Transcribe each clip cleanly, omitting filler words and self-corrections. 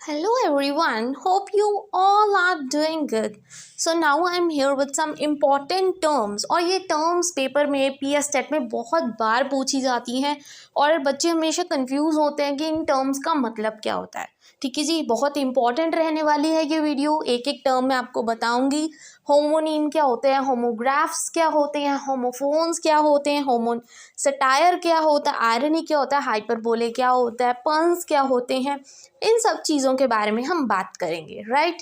Hello everyone, hope you all are doing good. So now I'm here with some important terms और ये terms paper में PS state में बहुत बार पूछी जाती हैं और बच्चे हमेशा कंफ्यूज होते हैं कि इन टर्म्स का मतलब क्या होता है। ठीक है जी, बहुत इंपॉर्टेंट रहने वाली है ये वीडियो। एक एक टर्म मैं आपको बताऊंगी। होमोनीम क्या होते हैं, होमोग्राफ्स क्या होते हैं, होमोफोन्स क्या होते हैं, सटायर क्या होता है, आयरनी क्या होता है, हाइपरबोले क्या होता है, पंस क्या होते हैं, इन सब चीज़ों के बारे में हम बात करेंगे। राइट,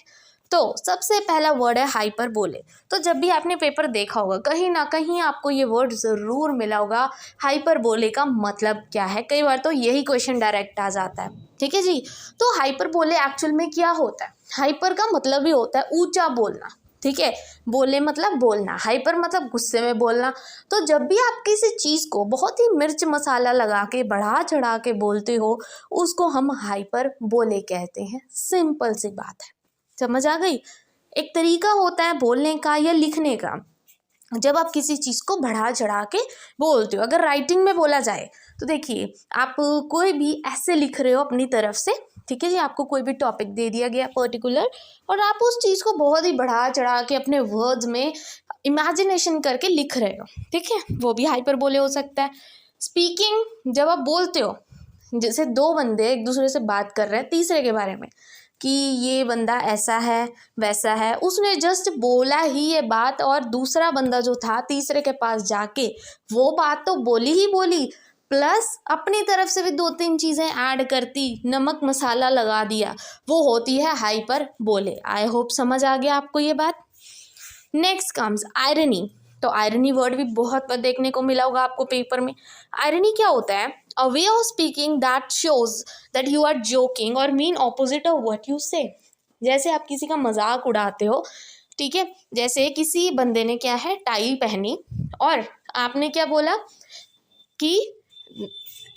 तो सबसे पहला वर्ड है हाइपरबोले। तो जब भी आपने पेपर देखा होगा कहीं ना कहीं आपको ये वर्ड ज़रूर मिला होगा। हाइपरबोले का मतलब क्या है, कई बार तो यही क्वेश्चन डायरेक्ट आ जाता है। ठीक है जी, तो हाइपरबोले एक्चुअल में क्या होता है। हाइपर का मतलब ही होता है ऊंचा बोलना। ठीक है, बोले मतलब बोलना, हाइपर मतलब गुस्से में बोलना। तो जब भी आप किसी चीज़ को बहुत ही मिर्च मसाला लगा के बढ़ा चढ़ा के बोलते हो उसको हम हाइपर बोले कहते हैं। सिंपल सी बात है, समझ आ गई। एक तरीका होता है बोलने का या लिखने का, जब आप किसी चीज़ को बढ़ा चढ़ा के बोलते हो। अगर राइटिंग में बोला जाए तो देखिए, आप कोई भी ऐसे लिख रहे हो अपनी तरफ से, ठीक है जी, आपको कोई भी टॉपिक दे दिया गया पर्टिकुलर और आप उस चीज़ को बहुत ही बढ़ा चढ़ा के अपने वर्ड्स में इमेजिनेशन करके लिख रहे हो, ठीक है, वो भी हाइपर बोले हो सकता है। स्पीकिंग, जब आप बोलते हो, जैसे दो बंदे एक दूसरे से बात कर रहे हैं तीसरे के बारे में कि ये बंदा ऐसा है वैसा है, उसने जस्ट बोला ही ये बात और दूसरा बंदा जो था तीसरे के पास जाके वो बात तो बोली ही बोली, प्लस अपनी तरफ से भी दो तीन चीज़ें ऐड करती, नमक मसाला लगा दिया, वो होती है हाइपर बोले। आई होप समझ आ गया आपको ये बात। Next comes irony. तो आयरनी वर्ड भी बहुत बार देखने को मिला होगा आपको पेपर में। आयरनी क्या होता है, a way of speaking that shows that you are joking और mean opposite of what you say. जैसे आप किसी का मजाक उड़ाते हो, ठीक है, जैसे किसी बंदे ने क्या है टाई पहनी और आपने क्या बोला कि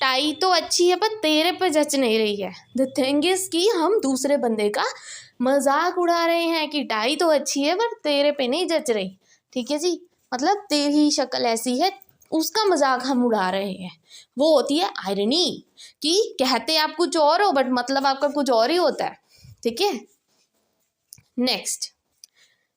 टाई तो अच्छी है पर तेरे पे जच नहीं रही है। द थिंग इज कि हम दूसरे बंदे का मजाक उड़ा रहे हैं कि टाई तो अच्छी है पर तेरे पे नहीं जच रही। ठीक है जी, मतलब तेरी शक्ल ऐसी है, उसका मजाक हम उड़ा रहे हैं। वो होती है आयरनी, कि कहते आप कुछ और हो बट मतलब आपका कुछ और ही होता है। ठीक है, नेक्स्ट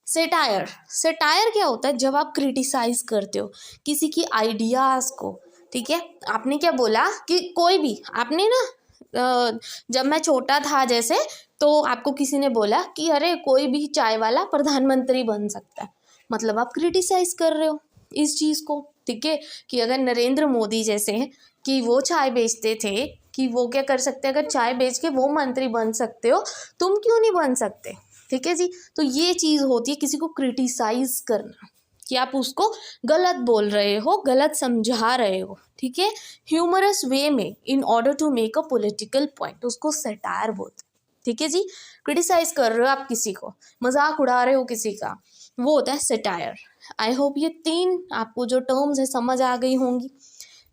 सेटायर। सेटायर क्या होता है, जब आप क्रिटिसाइज करते हो किसी की आइडियाज़ को। ठीक है, आपने क्या बोला कि कोई भी, आपने ना जब मैं छोटा था जैसे, तो आपको किसी ने बोला कि अरे कोई भी चाय वाला प्रधानमंत्री बन सकता है, मतलब आप क्रिटिसाइज कर रहे हो इस चीज़ को। ठीक है, कि अगर नरेंद्र मोदी जैसे हैं कि वो चाय बेचते थे, कि वो क्या कर सकते हैं, अगर चाय बेच के वो मंत्री बन सकते हो, तुम क्यों नहीं बन सकते। ठीक है जी, तो ये चीज़ होती है किसी को क्रिटिसाइज करना, कि आप उसको गलत बोल रहे हो, गलत समझा रहे हो। ठीक है, ह्यूमरस वे में in order to make a political point, उसको सटायर बोलते हैं। ठीक है जी, क्रिटिसाइज कर रहे हो आप किसी को, मजाक उड़ा रहे हो किसी का, वो होता है सटायर। आई होप ये तीन आपको जो टर्म्स है समझ आ गई होंगी।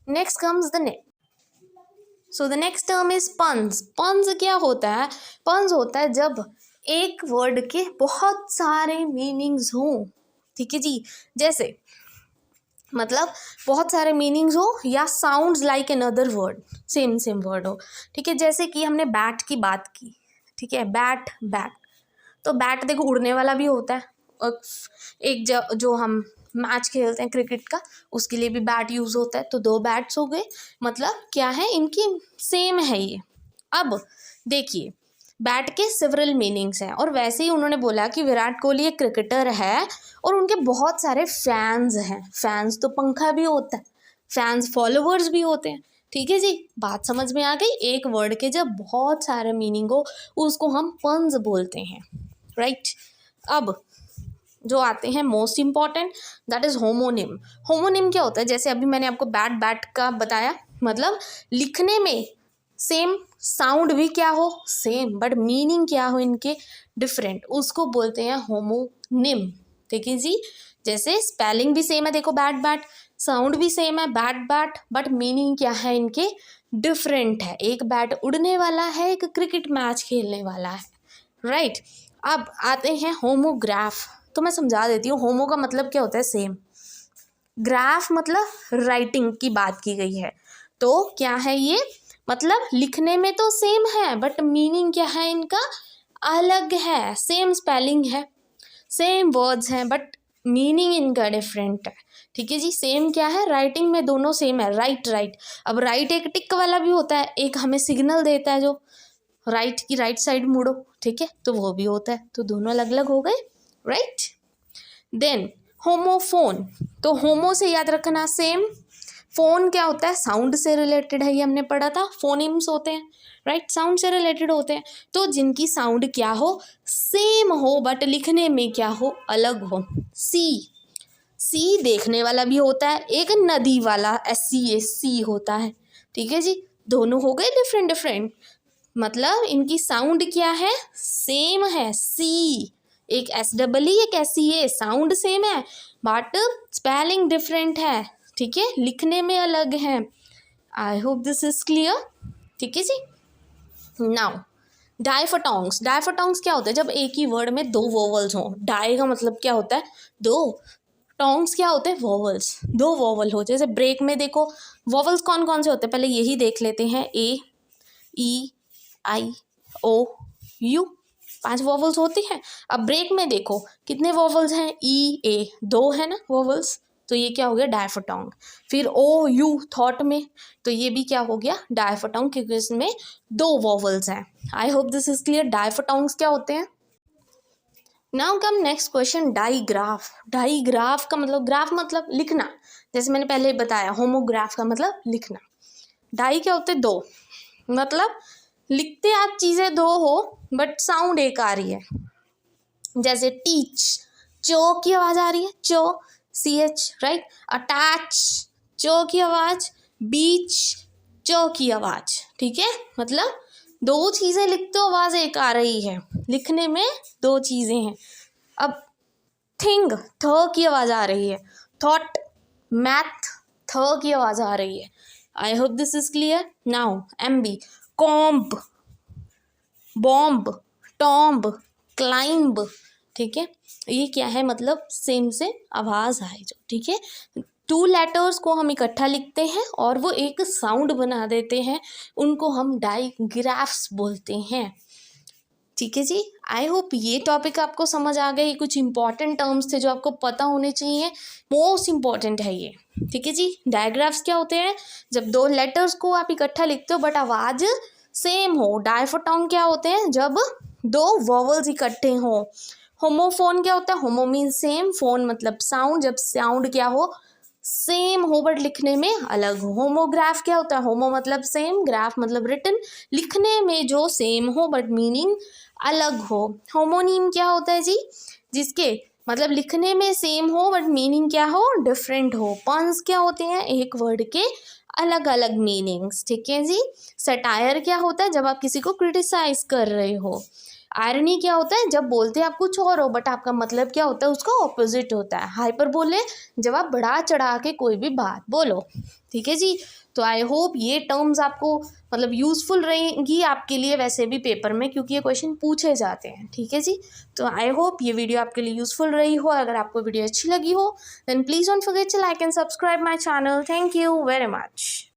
Next comes the so the next term is puns. Puns क्या होता है, पंस होता है जब एक वर्ड के बहुत सारे मीनिंग्स हों। ठीक है जी, जैसे मतलब बहुत सारे मीनिंग्स हो या sounds like another word, same same word हो। ठीक है, जैसे कि हमने बैट की बात की। ठीक है, बैट बैट, तो बैट देखो उड़ने वाला भी होता है, और एक जो हम मैच खेलते हैं क्रिकेट का, उसके लिए भी बैट यूज़ होता है। तो दो बैट्स हो गए, मतलब क्या है, इनकी सेम है ये। अब देखिए, बैट के सेवरल मीनिंग्स हैं और वैसे ही उन्होंने बोला कि विराट कोहली एक क्रिकेटर है और उनके बहुत सारे फैंस हैं। फैंस तो पंखा भी होता है, फैंस फॉलोवर्स भी होते हैं। ठीक है जी, बात समझ में आ गई। एक वर्ड के जब बहुत सारे मीनिंग हो उसको हम पंज बोलते हैं। राइट, अब जो आते हैं most important, that is homonym. Homonym क्या होता है, जैसे अभी मैंने आपको बैट बैट का बताया, मतलब लिखने में सेम, साउंड भी क्या हो सेम, बट मीनिंग क्या हो इनके डिफरेंट, उसको बोलते हैं होमोनिम। ठीक है जी, जैसे स्पेलिंग भी सेम है, देखो बैट बैट, साउंड भी सेम है बैट बैट, बट मीनिंग क्या है इनके डिफरेंट है। एक बैट उड़ने वाला है, एक क्रिकेट मैच खेलने वाला है। राइट, अब आते हैं होमोग्राफ। तो मैं समझा देती हूँ, होमो का मतलब क्या होता है सेम, ग्राफ मतलब राइटिंग की बात की गई है। तो क्या है ये, मतलब लिखने में तो सेम है बट मीनिंग क्या है इनका अलग है। सेम स्पेलिंग है, सेम वर्ड्स हैं बट मीनिंग इनका डिफरेंट है। ठीक है जी। सेम क्या है, राइटिंग में दोनों सेम है, राइट राइट। अब राइट एक टिक वाला भी होता है, एक हमें सिग्नल देता है जो राइट की राइट साइड मुड़ो, ठीक है, तो वो भी होता है, तो दोनों अलग अलग हो गए, राइट। देन होमोफोन, तो होमो से याद रखना सेम, फोन क्या होता है, साउंड से रिलेटेड है, ये हमने पढ़ा था, फोनिम्स होते हैं, राइट, साउंड से रिलेटेड होते हैं। तो जिनकी साउंड क्या हो, सेम हो बट लिखने में क्या हो, अलग हो। सी देखने वाला भी होता है, एक नदी वाला सी होता है, ठीक है जी। दोनों हो गए डिफरेंट डिफरेंट, मतलब इनकी साउंड क्या है, सेम है, सी, एक SEE एक SEA, साउंड सेम है बट स्पेलिंग डिफरेंट है, ठीक है, लिखने में अलग है। आई होप दिस इज क्लियर, ठीक है जी। नाउ डायफोटोंग्स, डायफोटोंग्स क्या होता है, जब एक ही वर्ड में दो वोवल्स हों, डाई का मतलब क्या होता है दो, टोंग्स क्या होते हैं वोवल्स, दो वोवल हो। जैसे ब्रेक में देखो वोवल्स कौन कौन से होते हैं, पहले यही देख लेते हैं, AEIOU, 5 वोवल्स होती हैं। अब ब्रेक में देखो कितने वोवल्स हैं, EA 2 है ना वोवल्स, तो ये क्या हो गया डायफोटोंग। फिर OU थॉट में, तो ये भी क्या हो गया डायफोटोंग, क्योंकि इसमें 2 वोवल्स हैं। I hope this is clear, diphthongs क्या होते हैं। Now come next question, digraph. Digraph का मतलब, ग्राफ मतलब लिखना, जैसे मैंने पहले बताया, होमोग्राफ का मतलब लिखना। डाई क्या होते, दो, मतलब लिखते आप चीज़ें दो हो बट साउंड एक आ रही है। जैसे टीच, चो की आवाज़ आ रही है, चो CH, राइट। अटैच, चो की आवाज़, बीच, चो की आवाज़, ठीक है, मतलब दो चीज़ें लिखते हो आवाज़ एक आ रही है, लिखने में दो चीज़ें हैं। अब थिंग, थ की आवाज़ आ रही है, थॉट, मैथ, थ की आवाज़ आ रही है। आई hope this is clear. Now MB, comb, bomb, tomb, climb, ठीक है, ये क्या है, मतलब सेम से आवाज़ आए जो, ठीक है। 2 लेटर्स को हम इकट्ठा लिखते हैं और वो एक साउंड बना देते हैं, उनको हम डाईग्राफ्स बोलते हैं, ठीक है जी। आई होप ये टॉपिक आपको समझ आ गई, कुछ इंपॉर्टेंट टर्म्स थे जो आपको पता होने चाहिए, मोस्ट इंपॉर्टेंट है ये, ठीक है जी। डायग्राफ्स क्या होते हैं, जब 2 लेटर्स को आप इकट्ठा लिखते हो बट आवाज़ सेम हो। डायफोटोंग क्या होते हैं, जब 2 वोवल्स इकट्ठे हो। होमोफोन क्या होता है, होमो मीन सेम, फोन मतलब साउंड, जब साउंड क्या हो, सेम हो बट लिखने में अलग हो। होमोग्राफ क्या होता है, होमो मतलब सेम, ग्राफ मतलब रिटन, लिखने में जो सेम हो बट मीनिंग अलग हो। होमोनीम क्या होता है जी, जिसके मतलब लिखने में सेम हो बट मीनिंग क्या हो, डिफरेंट हो। पन्स क्या होते हैं, एक वर्ड के अलग अलग मीनिंग्स, ठीक है जी। सटायर क्या होता है, जब आप किसी को क्रिटिसाइज कर रहे हो। आयरनी क्या होता है, जब बोलते हैं आप कुछ और हो बट आपका मतलब क्या होता है, उसका ऑपोजिट होता है। हाइपरबोले, जब आप बढ़ा चढ़ा के कोई भी बात बोलो, ठीक है जी। तो आई होप ये टर्म्स आपको मतलब यूज़फुल रहेंगी आपके लिए वैसे भी पेपर में, क्योंकि ये क्वेश्चन पूछे जाते हैं, ठीक है जी। तो आई होप ये वीडियो आपके लिए यूज़फुल रही हो। अगर आपको वीडियो अच्छी लगी हो then please don't forget to like and subscribe my channel. Thank you very much.